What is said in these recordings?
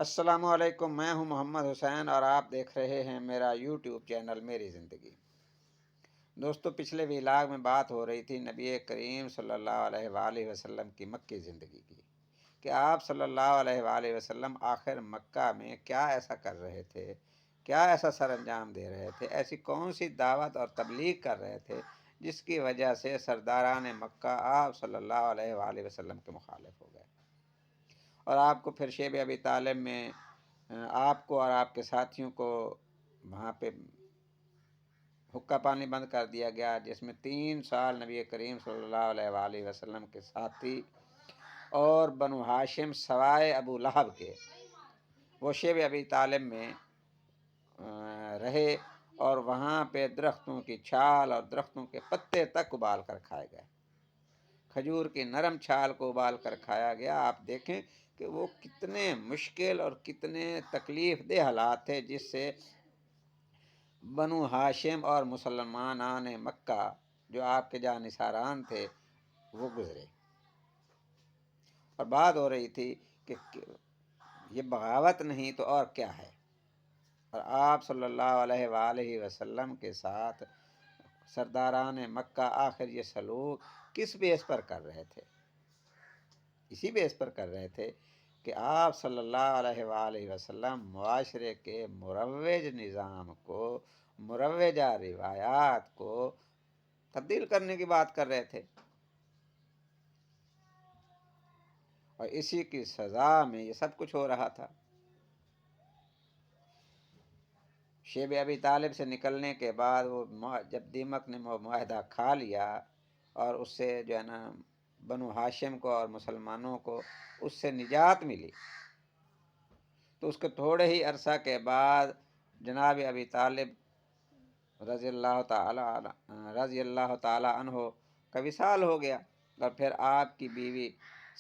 السلام علیکم، میں ہوں محمد حسین اور آپ دیکھ رہے ہیں میرا یوٹیوب چینل میری زندگی۔ دوستو، پچھلے ویلاگ میں بات ہو رہی تھی نبی کریم صلی اللہ علیہ وآلہ وسلم کی مکی زندگی کی، کہ آپ صلی اللہ علیہ وآلہ وسلم آخر مکہ میں کیا ایسا کر رہے تھے، کیا ایسا سر انجام دے رہے تھے، ایسی کون سی دعوت اور تبلیغ کر رہے تھے جس کی وجہ سے سرداران مکہ آپ صلی اللہ علیہ وآلہ وسلم کے مخالف ہو گئے، اور آپ کو پھر شیب ابی طالب میں آپ کو اور آپ کے ساتھیوں کو وہاں پہ حقہ پانی بند کر دیا گیا، جس میں 3 سال نبی کریم صلی اللہ علیہ وآلہ وسلم کے ساتھی اور بنو ہاشم سوائے ابو لہب کے وہ شیب ابی طالب میں رہے، اور وہاں پہ درختوں کی چھال اور درختوں کے پتے تک ابال کر کھائے گئے، کھجور کی نرم چھال کو ابال کر کھایا گیا۔ آپ دیکھیں کہ وہ کتنے مشکل اور کتنے تکلیف دہ حالات تھے جس سے بنو ہاشم اور مسلمانان مکہ جو آپ کے جانثاران تھے وہ گزرے، اور بات ہو رہی تھی کہ یہ بغاوت نہیں تو اور کیا ہے، اور آپ صلی اللہ علیہ وآلہ وسلم کے ساتھ سرداران مکہ آخر یہ سلوک کس بیس پر کر رہے تھے؟ اسی بیس پر کر رہے تھے کہ آپ صلی اللہ علیہ وآلہ وسلم معاشرے کے مروج نظام کو، مروجہ روایات کو تبدیل کرنے کی بات کر رہے تھے، اور اسی کی سزا میں یہ سب کچھ ہو رہا تھا۔ شیب ابی طالب سے نکلنے کے بعد وہ جب دیمک نے معاہدہ کھا لیا اور اس سے جو ہے نا بنو ہاشم کو اور مسلمانوں کو اس سے نجات ملی، تو اس کے تھوڑے ہی عرصہ کے بعد جناب ابی طالب رضی اللہ تعالی عنہ کا وصال ہو گیا، اور پھر آپ کی بیوی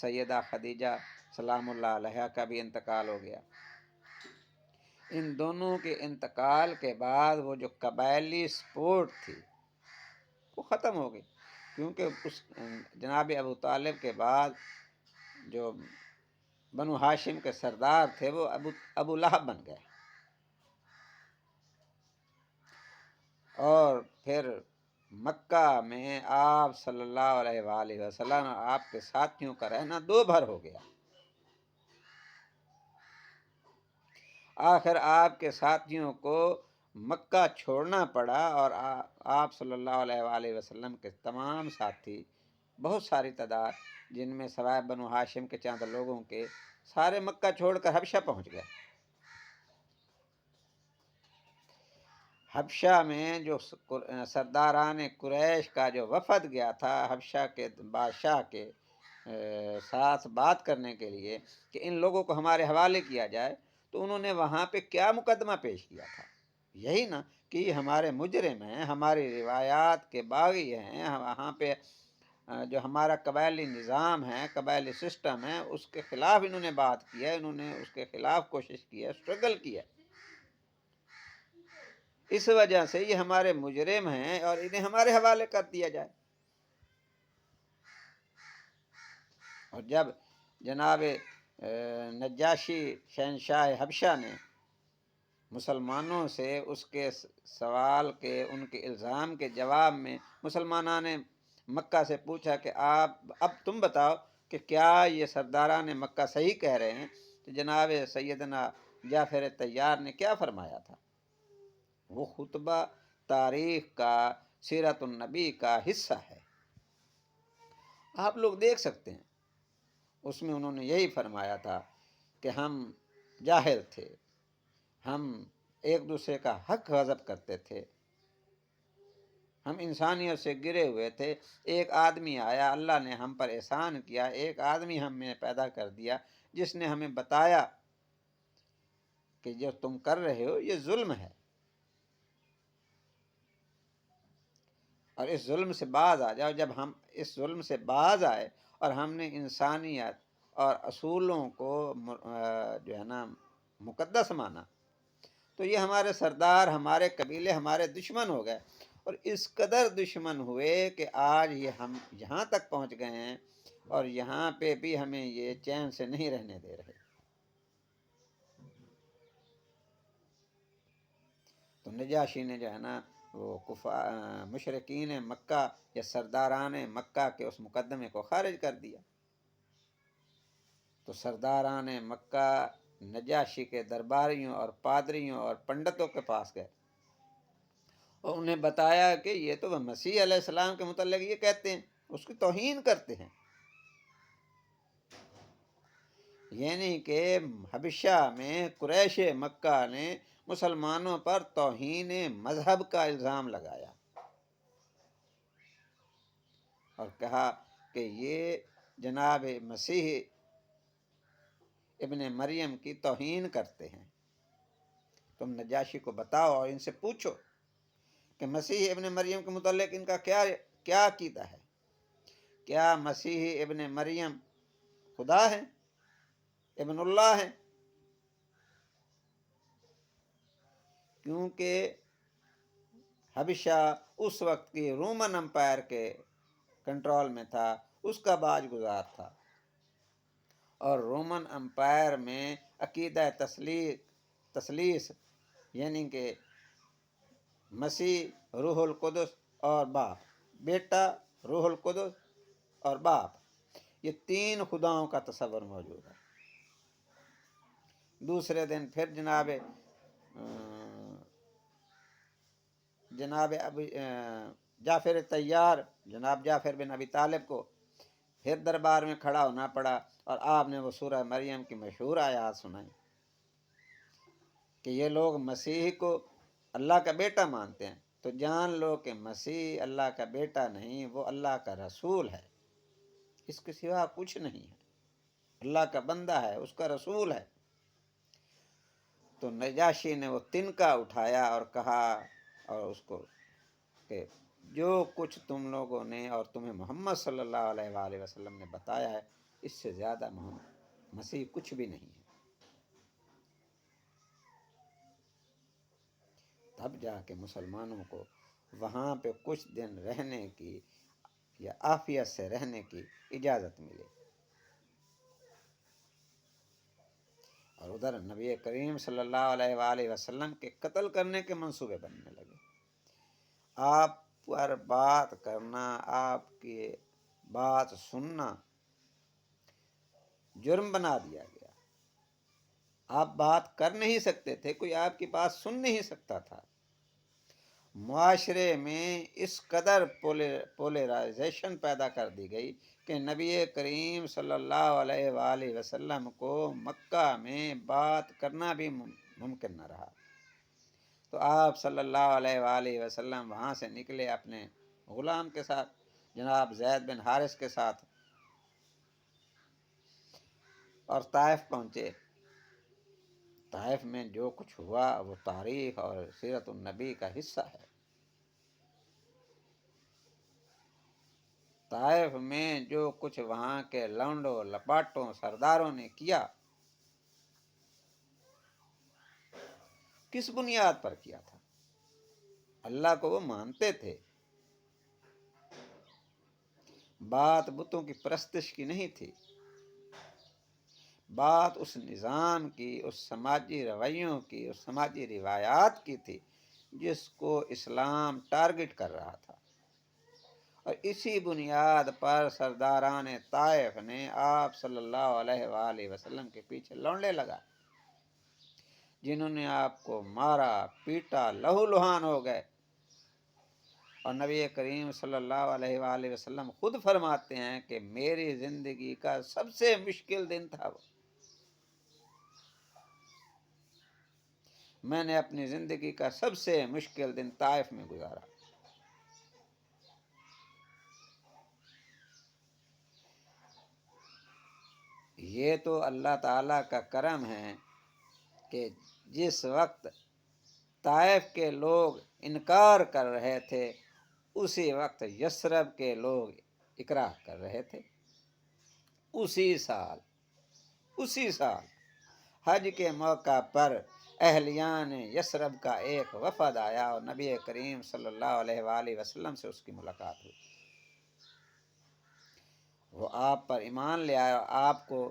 سیدہ خدیجہ سلام اللہ علیہا کا بھی انتقال ہو گیا۔ ان دونوں کے انتقال کے بعد وہ جو قبائلی سپورٹ تھی وہ ختم ہو گئی، کیونکہ اس جناب ابو طالب کے بعد جو بنو ہاشم کے سردار تھے وہ ابو لہب بن گئے، اور پھر مکہ میں آپ صلی اللہ علیہ وآلہ وسلم اور آپ کے ساتھیوں کا رہنا دو بھر ہو گیا۔ آخر آپ کے ساتھیوں کو مکہ چھوڑنا پڑا، اور آپ صلی اللہ علیہ وآلہ وسلم کے تمام ساتھی، بہت ساری تعداد جن میں سوائے بنو ہاشم کے چند لوگوں کے، سارے مکہ چھوڑ کر حبشہ پہنچ گئے۔ حبشہ میں جو سرداران قریش کا جو وفد گیا تھا حبشہ کے بادشاہ کے ساتھ بات کرنے کے لیے کہ ان لوگوں کو ہمارے حوالے کیا جائے، تو انہوں نے وہاں پہ کیا مقدمہ پیش کیا تھا؟ یہی نا کہ یہ ہمارے مجرم ہیں، ہماری روایات کے باغی ہیں، وہاں پہ جو ہمارا قبائلی نظام ہے، قبائلی سسٹم ہے، اس کے خلاف انہوں نے بات کی ہے، انہوں نے اس کے خلاف کوشش کی ہے، اسٹرگل کی ہے، اس وجہ سے یہ ہمارے مجرم ہیں اور انہیں ہمارے حوالے کر دیا جائے۔ اور جب جناب نجاشی شہنشاہ حبشہ نے مسلمانوں سے اس کے سوال کے، ان کے الزام کے جواب میں مسلمانوں نے مکہ سے پوچھا کہ اب تم بتاؤ کہ کیا یہ سرداران مکہ صحیح کہہ رہے ہیں، تو جناب سیدنا جعفر طیار نے کیا فرمایا تھا؟ وہ خطبہ تاریخ کا، سیرت النبی کا حصہ ہے، آپ لوگ دیکھ سکتے ہیں۔ اس میں انہوں نے یہی فرمایا تھا کہ ہم جاہل تھے، ہم ایک دوسرے کا حق غصب کرتے تھے، ہم انسانیت سے گرے ہوئے تھے، ایک آدمی آیا، اللہ نے ہم پر احسان کیا، ایک آدمی ہم میں پیدا کر دیا جس نے ہمیں بتایا کہ جو تم کر رہے ہو یہ ظلم ہے، اور اس ظلم سے باز آ جاؤ۔ جب ہم اس ظلم سے باز آئے اور ہم نے انسانیت اور اصولوں کو جو ہے نا مقدس مانا، تو یہ ہمارے سردار، ہمارے قبیلے ہمارے دشمن ہو گئے، اور اس قدر دشمن ہوئے کہ آج یہ ہم یہاں تک پہنچ گئے ہیں، اور یہاں پہ بھی ہمیں یہ چین سے نہیں رہنے دے رہے۔ نجاشی نے جو ہے نا وہ مشرکین مکہ یا سرداران مکہ کے اس مقدمے کو خارج کر دیا۔ تو سرداران مکہ نجاشی کے درباریوں اور پادریوں اور پنڈتوں کے پاس گئے اور انہیں بتایا کہ یہ تو وہ مسیح علیہ السلام کے متعلق یہ کہتے ہیں، اس کی توہین کرتے ہیں، یعنی کہ حبشہ میں قریش مکہ نے مسلمانوں پر توہین مذہب کا الزام لگایا اور کہا کہ یہ جناب مسیح ابن مریم کی توہین کرتے ہیں۔ تم نجاشی کو بتاؤ اور ان سے پوچھو کہ مسیح ابن مریم کے متعلق ان کا کیا عقیدہ ہے، کیا مسیح ابن مریم خدا ہے، ابن اللہ ہے؟ کیونکہ حبشہ اس وقت کی رومن امپائر کے کنٹرول میں تھا، اس کا باج گزار تھا، اور رومن امپائر میں عقیدہ تثلیث یعنی کہ مسیح، روح القدس اور باپ، بیٹا، روح القدس اور باپ، یہ تین خداؤں کا تصور موجود ہے۔ دوسرے دن پھر جناب جعفر طیار، جناب جعفر بن ابی طالب کو پھر دربار میں کھڑا ہونا پڑا اور آپ نے وہ سورہ مریم کی مشہور آیات سنائی کہ یہ لوگ مسیح کو اللہ کا بیٹا مانتے ہیں، تو جان لو کہ مسیح اللہ کا بیٹا نہیں، وہ اللہ کا رسول ہے، اس کے سوا کچھ نہیں ہے، اللہ کا بندہ ہے، اس کا رسول ہے۔ تو نجاشی نے وہ تنکا اٹھایا اور کہا اور اس کو کہ جو کچھ تم لوگوں نے اور تمہیں محمد صلی اللہ علیہ وآلہ وسلم نے بتایا ہے، اس سے زیادہ مسیح کچھ بھی نہیں ہے۔ تب جا کے مسلمانوں کو وہاں پہ کچھ دن رہنے کی یا عافیت سے رہنے کی اجازت ملی، اور ادھر نبی کریم صلی اللہ علیہ وآلہ وسلم کے قتل کرنے کے منصوبے بننے لگے۔ آپ پر بات کرنا، آپ کی بات سننا جرم بنا دیا گیا، آپ بات کر نہیں سکتے تھے، کوئی آپ کی بات سن نہیں سکتا تھا۔ معاشرے میں اس قدر پولرائزیشن پیدا کر دی گئی کہ نبی کریم صلی اللہ علیہ وآلہ وسلم کو مکہ میں بات کرنا بھی ممکن نہ رہا۔ تو آپ صلی اللہ علیہ وآلہ وسلم وہاں سے نکلے اپنے غلام کے ساتھ، جناب زید بن حارث کے ساتھ، اور طائف پہنچے۔ طائف میں جو کچھ ہوا وہ تاریخ اور سیرت النبی کا حصہ ہے۔ طائف میں جو کچھ وہاں کے لونڈوں لپاٹوں سرداروں نے کیا، کس بنیاد پر کیا تھا؟ اللہ کو وہ مانتے تھے، بات بتوں کی پرستش کی نہیں تھی، بات اس نظام کی، اس سماجی رویوں کی، اس سماجی روایات کی تھی جس کو اسلام ٹارگٹ کر رہا تھا، اور اسی بنیاد پر سرداران طائف نے آپ صلی اللہ علیہ وآلہ وسلم کے پیچھے لونڈے لگا، جنہوں نے آپ کو مارا، پیٹا، لہو لہان ہو گئے۔ اور نبی کریم صلی اللہ علیہ وآلہ وسلم خود فرماتے ہیں کہ میری زندگی کا سب سے مشکل دن تھا وہ، میں نے اپنی زندگی کا سب سے مشکل دن طائف میں گزارا۔ یہ تو اللہ تعالیٰ کا کرم ہے کہ جس وقت طائف کے لوگ انکار کر رہے تھے، اسی وقت یثرب کے لوگ اقرار کر رہے تھے۔ اسی سال حج کے موقع پر اہلیان یثرب کا ایک وفد آیا اور نبی کریم صلی اللہ علیہ وآلہ وسلم سے اس کی ملاقات ہوئی۔ وہ آپ پر ایمان لے آیا، آپ کو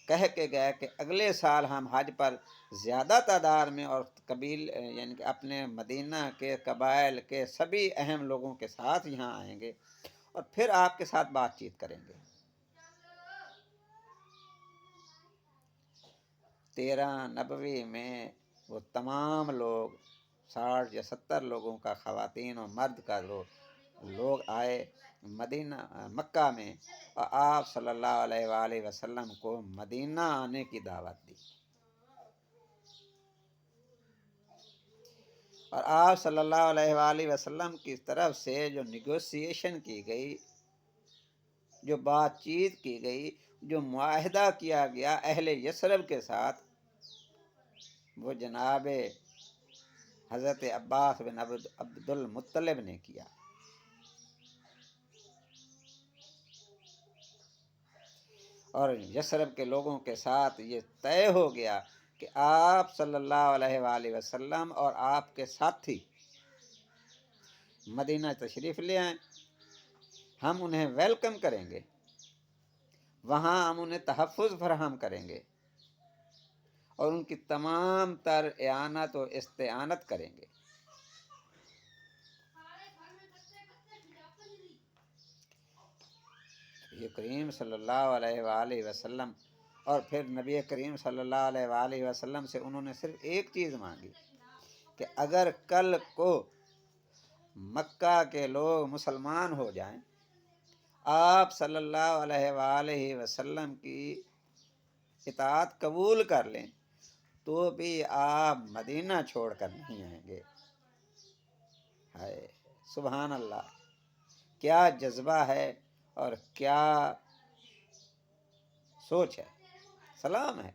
کہہ کے گئے کہ اگلے سال ہم حج پر زیادہ تعداد میں اور یعنی کہ اپنے مدینہ کے قبائل کے سبھی اہم لوگوں کے ساتھ یہاں آئیں گے اور پھر آپ کے ساتھ بات چیت کریں گے۔ 13 نبوی میں وہ تمام لوگ 60 یا 70 لوگوں کا، خواتین اور مرد کا لوگ آئے مکہ میں، اور آپ صلی اللہ علیہ وآلہ وسلم کو مدینہ آنے کی دعوت دی، اور آپ صلی اللہ علیہ وآلہ وسلم کی طرف سے جو نیگوسیشن کی گئی، جو بات چیت کی گئی، جو معاہدہ کیا گیا اہل یثرب کے ساتھ، وہ جناب حضرت عباس بن عبد المطلب نے کیا۔ اور یثرب کے لوگوں کے ساتھ یہ طے ہو گیا کہ آپ صلی اللہ علیہ وآلہ وسلم اور آپ کے ساتھی مدینہ تشریف لے آئیں، ہم انہیں ویلکم کریں گے، وہاں ہم انہیں تحفظ فراہم کریں گے اور ان کی تمام تر اعانت و استعانت کریں گے۔ نبی کریم صلی اللہ علیہ وآلہ وسلم اور پھر نبی کریم صلی اللہ علیہ وآلہ وسلم سے انہوں نے صرف ایک چیز مانگی کہ اگر کل کو مکہ کے لوگ مسلمان ہو جائیں، آپ صلی اللہ علیہ وآلہ وسلم کی اطاعت قبول کر لیں، تو بھی آپ مدینہ چھوڑ کر نہیں آئیں گے۔ ہائے سبحان اللہ، کیا جذبہ ہے اور کیا سوچ ہے، سلام ہے۔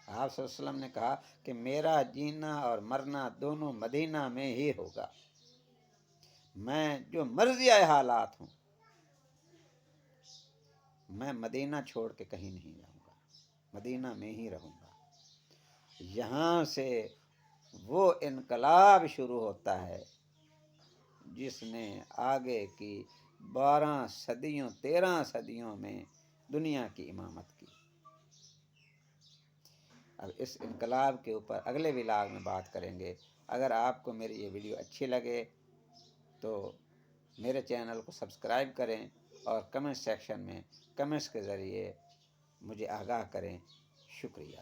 آپ صلی اللہ علیہ وسلم نے کہا کہ میرا جینا اور مرنا دونوں مدینہ میں ہی ہوگا، میں جو مرضی حالات ہوں، میں مدینہ چھوڑ کے کہیں نہیں جاؤں گا، مدینہ میں ہی رہوں گا۔ یہاں سے وہ انقلاب شروع ہوتا ہے جس نے آگے کی 13 صدیوں میں دنیا کی امامت کی۔ اب اس انقلاب کے اوپر اگلے ولاگ میں بات کریں گے۔ اگر آپ کو میری یہ ویڈیو اچھی لگے تو میرے چینل کو سبسکرائب کریں اور کمنٹ سیکشن میں کمنٹس کے ذریعے مجھے آگاہ کریں۔ شکریہ۔